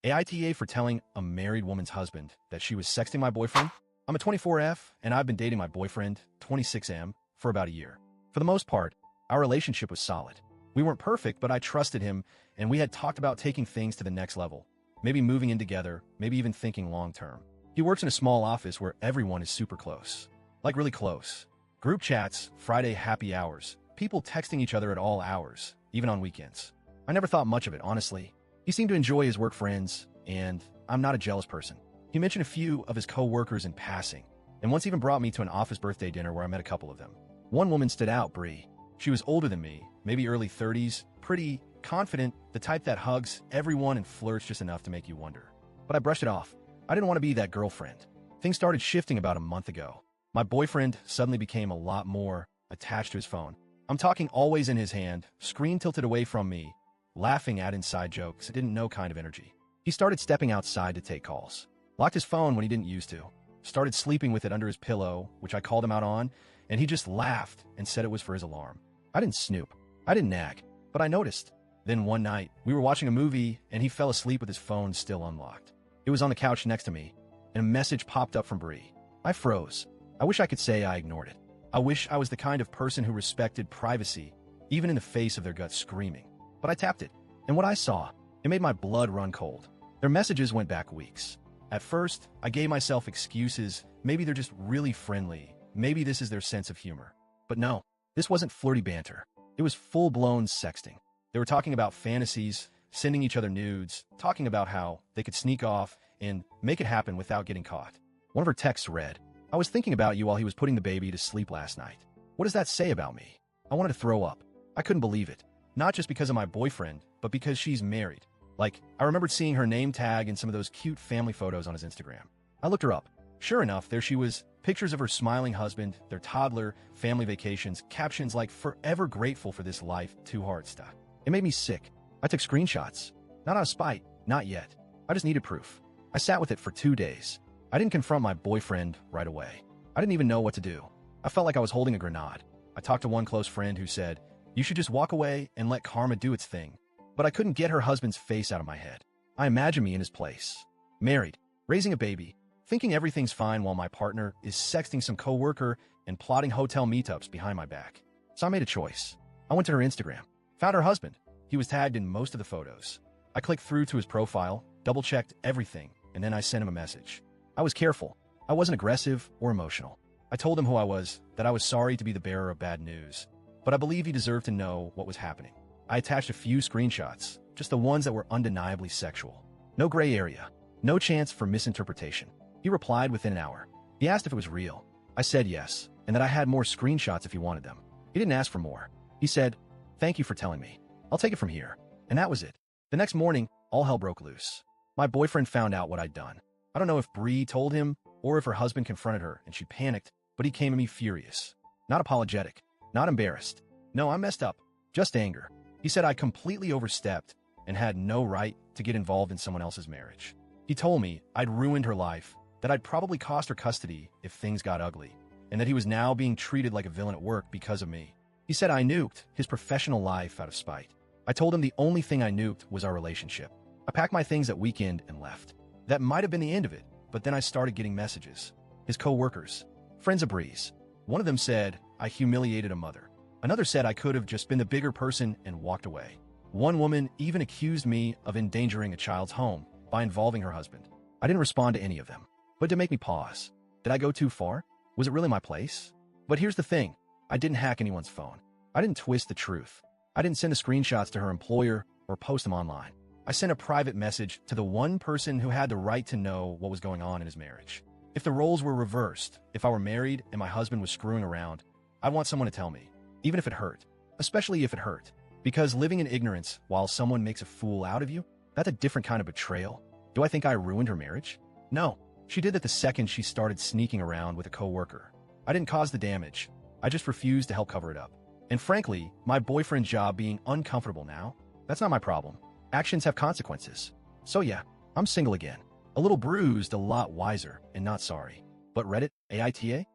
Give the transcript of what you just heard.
AITA for telling a married woman's husband that she was sexting my boyfriend. I'm a 24F, and I've been dating my boyfriend, 26M, for about a year. For the most part, our relationship was solid. We weren't perfect, but I trusted him, and we had talked about taking things to the next level. Maybe moving in together, maybe even thinking long-term. He works in a small office where everyone is super close. Like really close. Group chats, Friday happy hours, people texting each other at all hours, even on weekends. I never thought much of it, honestly. He seemed to enjoy his work friends, and I'm not a jealous person. He mentioned a few of his co-workers in passing, and once even brought me to an office birthday dinner where I met a couple of them. One woman stood out, Bree. She was older than me, maybe early 30s, pretty, confident, the type that hugs everyone and flirts just enough to make you wonder. But I brushed it off. I didn't want to be that girlfriend. Things started shifting about a month ago. My boyfriend suddenly became a lot more attached to his phone. I'm talking always in his hand, screen tilted away from me, laughing at inside jokes, didn't know kind of energy. He started stepping outside to take calls. Locked his phone when he didn't used to. Started sleeping with it under his pillow, which I called him out on, and he just laughed and said it was for his alarm. I didn't snoop. I didn't nag, but I noticed. Then one night, we were watching a movie, and he fell asleep with his phone still unlocked. It was on the couch next to me, and a message popped up from Bree. I froze. I wish I could say I ignored it. I wish I was the kind of person who respected privacy, even in the face of their gut screaming. But I tapped it, and what I saw, it made my blood run cold. Their messages went back weeks. At first, I gave myself excuses. Maybe they're just really friendly. Maybe this is their sense of humor. But no, this wasn't flirty banter. It was full-blown sexting. They were talking about fantasies, sending each other nudes, talking about how they could sneak off and make it happen without getting caught. One of her texts read, "I was thinking about you while he was putting the baby to sleep last night." What does that say about me? I wanted to throw up. I couldn't believe it. Not just because of my boyfriend, but because she's married. Like, I remembered seeing her name tag in some of those cute family photos on his Instagram. I looked her up. Sure enough, there she was. Pictures of her smiling husband, their toddler, family vacations, captions like "forever grateful for this life, 2 hearts stuff." It made me sick. I took screenshots. Not out of spite, not yet. I just needed proof. I sat with it for 2 days. I didn't confront my boyfriend right away. I didn't even know what to do. I felt like I was holding a grenade. I talked to one close friend who said, "You should just walk away and let karma do its thing." But I couldn't get her husband's face out of my head. I imagined me in his place. Married, raising a baby, thinking everything's fine while my partner is sexting some coworker and plotting hotel meetups behind my back. So I made a choice. I went to her Instagram, found her husband. He was tagged in most of the photos. I clicked through to his profile, double-checked everything, and then I sent him a message. I was careful. I wasn't aggressive or emotional. I told him who I was, that I was sorry to be the bearer of bad news, but I believe he deserved to know what was happening. I attached a few screenshots, just the ones that were undeniably sexual. No gray area, no chance for misinterpretation. He replied within an hour. He asked if it was real. I said yes, and that I had more screenshots if he wanted them. He didn't ask for more. He said, "Thank you for telling me. I'll take it from here." And that was it. The next morning, all hell broke loose. My boyfriend found out what I'd done. I don't know if Bree told him or if her husband confronted her and she panicked, but he came at me furious. Not apologetic, not embarrassed. No, I messed up. Just anger. He said I completely overstepped and had no right to get involved in someone else's marriage. He told me I'd ruined her life, that I'd probably cost her custody if things got ugly, and that he was now being treated like a villain at work because of me. He said I nuked his professional life out of spite. I told him the only thing I nuked was our relationship. I packed my things that weekend and left. That might have been the end of it, but then I started getting messages. His co-workers, friends of Bree's. One of them said I humiliated a mother. Another said I could have just been the bigger person and walked away. One woman even accused me of endangering a child's home by involving her husband. I didn't respond to any of them, but to make me pause. Did I go too far? Was it really my place? But here's the thing. I didn't hack anyone's phone. I didn't twist the truth. I didn't send the screenshots to her employer or post them online. I sent a private message to the one person who had the right to know what was going on in his marriage. If the roles were reversed, if I were married and my husband was screwing around, I'd want someone to tell me, even if it hurt, especially if it hurt. Because living in ignorance while someone makes a fool out of you, that's a different kind of betrayal. Do I think I ruined her marriage? No. She did that the second she started sneaking around with a coworker. I didn't cause the damage. I just refused to help cover it up. And frankly, my boyfriend's job being uncomfortable now, that's not my problem. Actions have consequences. So yeah, I'm single again. A little bruised, a lot wiser, and not sorry. But Reddit, AITA?